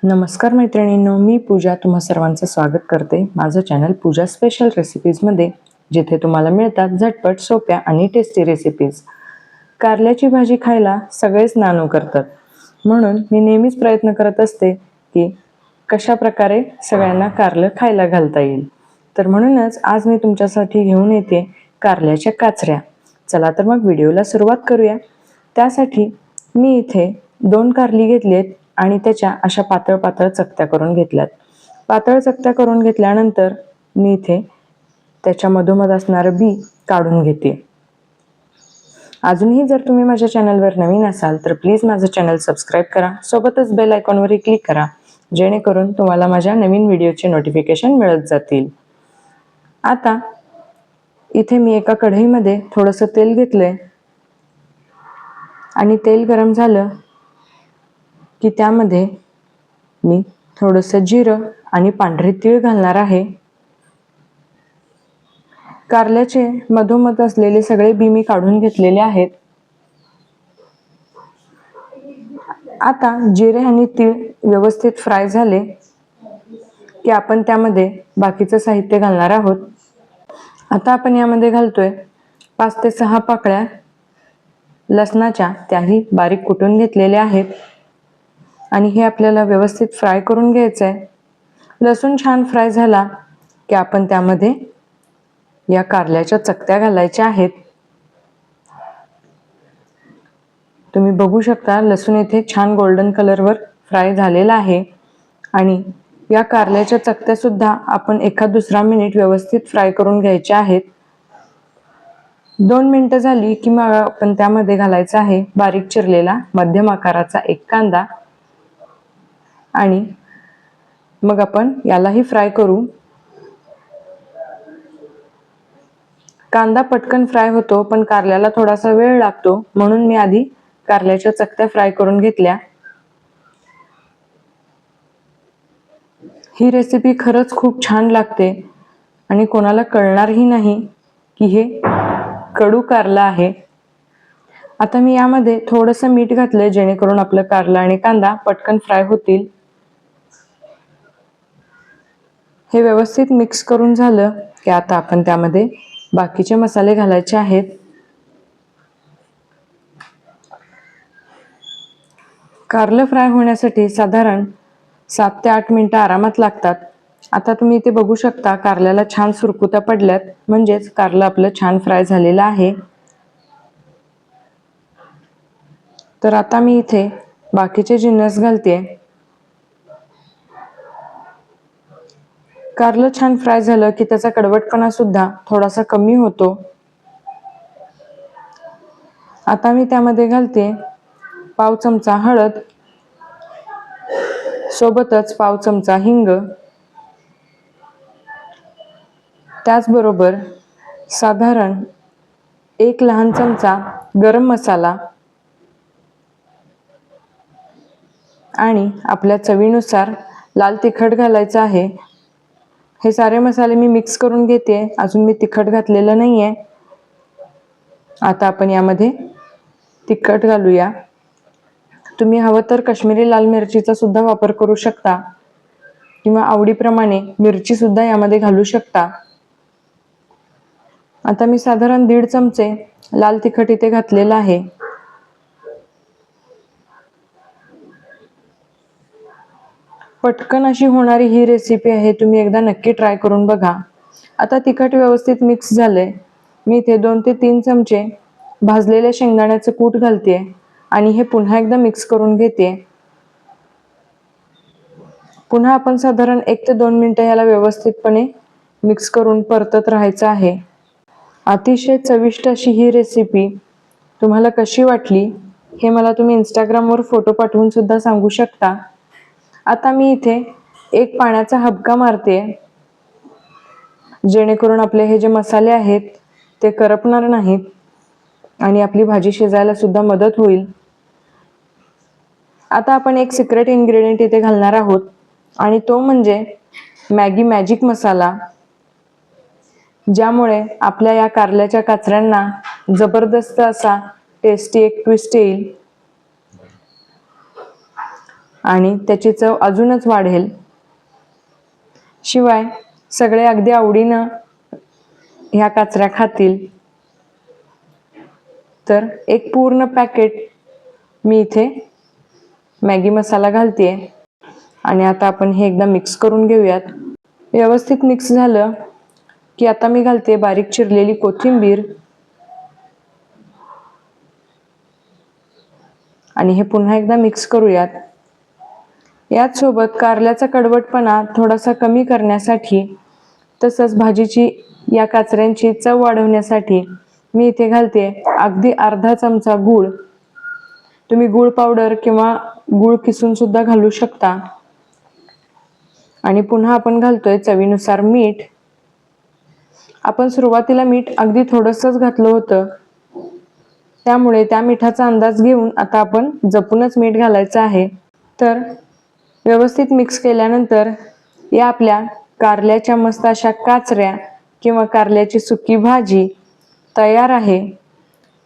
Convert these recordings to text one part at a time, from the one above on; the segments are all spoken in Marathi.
नमस्कार मैत्रिणींनो, मी पूजा तुम्हा सर्वांचं स्वागत करते माझं चॅनल पूजा स्पेशल रेसिपीजमध्ये, जिथे तुम्हाला मिळतात झटपट, सोप्या आणि टेस्टी रेसिपीज। कारल्याची भाजी खायला सगळेच नानू करतात, म्हणून मी नेहमीच प्रयत्न करत असते की कशा प्रकारे सगळ्यांना कारलं खायला घालता येईल। तर म्हणूनच आज मी तुमच्यासाठी घेऊन येते कारल्याच्या काचऱ्या। चला तर मग व्हिडिओला सुरुवात करूया। त्यासाठी मी इथे 2 कारली घेतलीत आणि त्याच्या अशा पातळ पातळ चकत्या करून घेतल्यात। पातळ चकत्या करून घेतल्यानंतर मी इथे त्याच्या मधोमध असणारं बी काढून घेते। अजूनही जर तुम्ही माझ्या चॅनलवर नवीन असाल तर प्लीज माझं चॅनल सबस्क्राइब करा, सोबतच बेल आयकॉनवर क्लिक करा, जेणेकरून तुम्हाला माझ्या नवीन व्हिडिओचे नोटिफिकेशन मिळत जातील। आता इथे मी एका कढईमध्ये थोडंसं तेल घेतलंय आणि तेल गरम झालं की त्यामध्ये मी थोडंसं जिरं आणि पांढरे तीळ घालणार आहे। कारल्याचे मधोमध असलेले सगळे बी मी काढून घेतलेले आहेत। आता जिरे आणि तीळ व्यवस्थित फ्राय झाले की आपण त्यामध्ये बाकीचं साहित्य घालणार आहोत। आता आपण यामध्ये घालतोय 5 ते 6 पाकळ्या लसणाच्या, त्याही बारीक कुटून घेतलेल्या आहेत आणि हे आपल्याला व्यवस्थित फ्राय करून घ्यायचं आहे। लसूण छान फ्राय झाला की आपण त्यामध्ये या कारल्याच्या चकत्या घालायच्या आहेत। तुम्ही बघू शकता लसूण इथे छान गोल्डन कलरवर फ्राय झालेला आहे आणि या कारल्याच्या चकत्या सुद्धा आपण एखाद दुसरा मिनिट व्यवस्थित फ्राय करून घ्यायच्या आहेत। 2 मिनिटं झाली की मग आपण त्यामध्ये घालायचा आहे बारीक चिरलेला मध्यम आकाराचा एक कांदा आणि मग आपण यालाही फ्राय करू। कांदा पटकन फ्राय होतो, पण कारल्याला थोडासा वेळ लागतो, म्हणून मी आधी कारल्याच्या चकत्या फ्राय करून घेतल्या। ही रेसिपी खरंच खूप छान लागते आणि कोणाला कळणारही नाही की हे कडू कारलं आहे। आता मी यामध्ये थोडंसं मीठ घातलंय, जेणेकरून आपलं कारलं आणि कांदा पटकन फ्राय होतील। हे व्यवस्थित मिक्स करून झालं की आता आपण त्यामध्ये बाकीचे मसाले घालायचे आहेत। कारलं फ्राय होण्यासाठी साधारण 7 ते 8 मिनिटं आरामात लागतात। आता तुम्ही इथे बघू शकता कारल्याला छान सुरकुत्या पडल्यात, म्हणजेच कारलं आपलं छान फ्राय झालेलं आहे। तर आता मी इथे बाकीचे जिन्नस घालते। कारलं छान फ्राय झालं की त्याचा कडवटपणा सुद्धा थोडासा कमी होतो। आता मी त्यामध्ये घालते पाव चमचा हळद, सोबतच पाव चमचा हिंग, त्याचबरोबर साधारण 1 लहान चमचा गरम मसाला आणि आपल्या चवीनुसार लाल तिखट घालायचं आहे। हे सारे मसाले मी मिक्स करून घेते, अजून मी तिखट घातलेलं नाहीये। आता आपण यामध्ये तिखट घालूया। तुम्ही हवं तर काश्मीरी लाल मिरचीचा सुद्धा वापर करू शकता किंवा आवडीप्रमाणे मिरची सुद्धा यामध्ये घालू शकता। आता मी साधारण 1.5 चमचे लाल तिखट इथे घातलेलं आहे। पटकन अशी होणारी ही रेसिपी आहे, तुम्ही एकदा नक्की ट्राय करून बघा। आता तिखट व्यवस्थित मिक्स झालंय, मी इथे 2 ते 3 चमचे भाजलेल्या शेंगदाण्याचं कूट घालते आणि हे पुन्हा एकदा मिक्स करून घेते। पुन्हा आपण साधारण 1 ते 2 मिनिटं याला व्यवस्थितपणे मिक्स करून परतत राहायचं आहे। अतिशय चविष्ट अशी ही रेसिपी तुम्हाला कशी वाटली हे मला तुम्ही इंस्टाग्रामवर फोटो पाठवून सुद्धा सांगू शकता। आता मी इथे एक पाण्याचा हबका मारते, जेणेकरून आपले हे जे मसाले आहेत ते करपणार नाहीत आणि आपली भाजी शिजायला सुद्धा मदत होईल। आता आपण एक सिक्रेट इन्ग्रेडियंट इथे घालणार आहोत आणि तो म्हणजे मॅगी मॅजिक मसाला, ज्यामुळे आपल्या या कारल्याच्या काचऱ्यांना जबरदस्त असा टेस्टी एक ट्विस्ट येईल। आणि त्याची चव अजूनच वाढेल. शिवाय सगळे अगदी आवडीनं ह्या काचऱ्या खातील. तर एक पूर्ण पॅकेट मी इथे मॅगी मसाला घालतेय आणि आता आपण हे एकदा मिक्स करून घेऊयात. व्यवस्थित मिक्स झालं की आता मी घालते बारीक चिरलेली कोथिंबीर आणि हे पुन्हा एकदा मिक्स करूयात. याच सोबत कारल्याचा कडवटपणा थोडासा कमी करण्यासाठी तसंच भाजीची या काचऱ्यांची चव वाढवण्यासाठी मी इथे घालते अगदी अर्धा चमचा गूळ. तुम्ही गूळ पावडर किंवा गूळ किसून सुद्धा घालू शकता. आणि पुन्हा आपण घालतोय चवीनुसार मीठ. आपण सुरुवातीला मीठ अगदी थोडंसंच घातलं होतं, त्यामुळे त्या मिठाचा अंदाज घेऊन आता आपण जपूनच मीठ घालायचं आहे. तर व्यवस्थित मिक्स केल्यानंतर या आपल्या कारल्याच्या मस्त अशा काचऱ्या किंवा कारल्याची सुकी भाजी तयार आहे.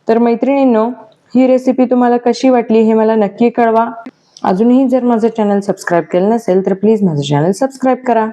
तर मैत्रिणींनो, ही रेसिपी तुम्हाला कशी वाटली हे मला नक्की कळवा. अजूनही जर माझं चॅनल सबस्क्राईब केलं नसेल तर प्लीज माझं चॅनल सबस्क्राईब करा.